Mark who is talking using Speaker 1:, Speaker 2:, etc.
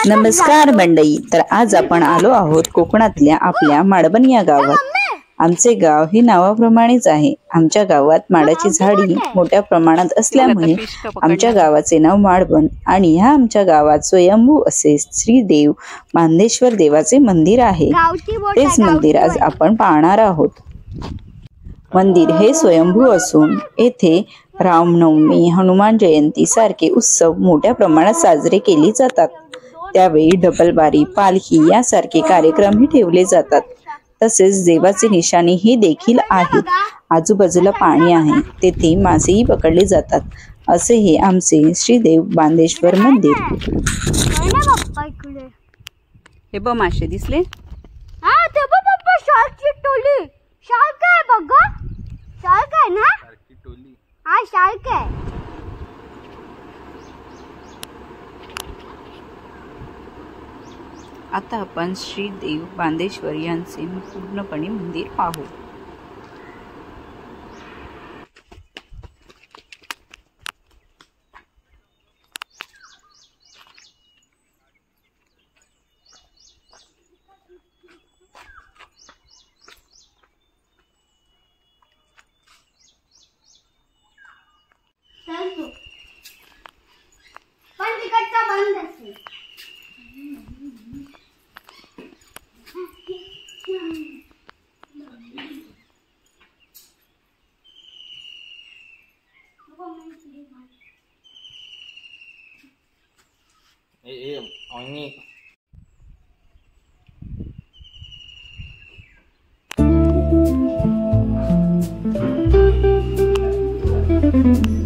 Speaker 1: नमस्कार मंडळी, तर आज आपण आलो आहोत कोकणातल्या आपल्या माडबन या गावात। आमचे गाव हे नावाप्रमाणेच आहे। आमच्या गावात माडाची झाडी मोठ्या प्रमाणात असल्यामुळे आमच्या गावाचे नाव माडबन आणि ह्या आमच्या गावात स्वयंभू असे श्री देव बांधेश्वर देवाचे मंदिर आहे। तेच मंदिर आज आपण पाहणार आहोत। मंदिर हे स्वयंभू असून येथे रामनवमी, हनुमान जयंती सारखे उत्सव मोठ्या प्रमाणात साजरे केले जातात। त्यावेळी डबलबारी, पालखी यासारखे कार्यक्रमही ठेवले जातात। तसेच देवाचे निशाणी हे देखील आहेत। आजूबाजूला पाणी आहे, तेथे मासेही पकडले जातात। असे हे आमचे श्री देव बांधेश्वर मंदिर।
Speaker 2: हे बघ मासे दिसले?
Speaker 3: हा ते बघ पप्पा, शार्कची टोली। शार्क आहे बघ, शार्क आहे ना? शार्कची टोली, हा शार्क आहे।
Speaker 1: आता आपण श्री देव बांधेश्वर यांचे पूर्णपणे मंदिर पाहू।
Speaker 3: पण तिकडचा बंद असेल।
Speaker 1: Thank you.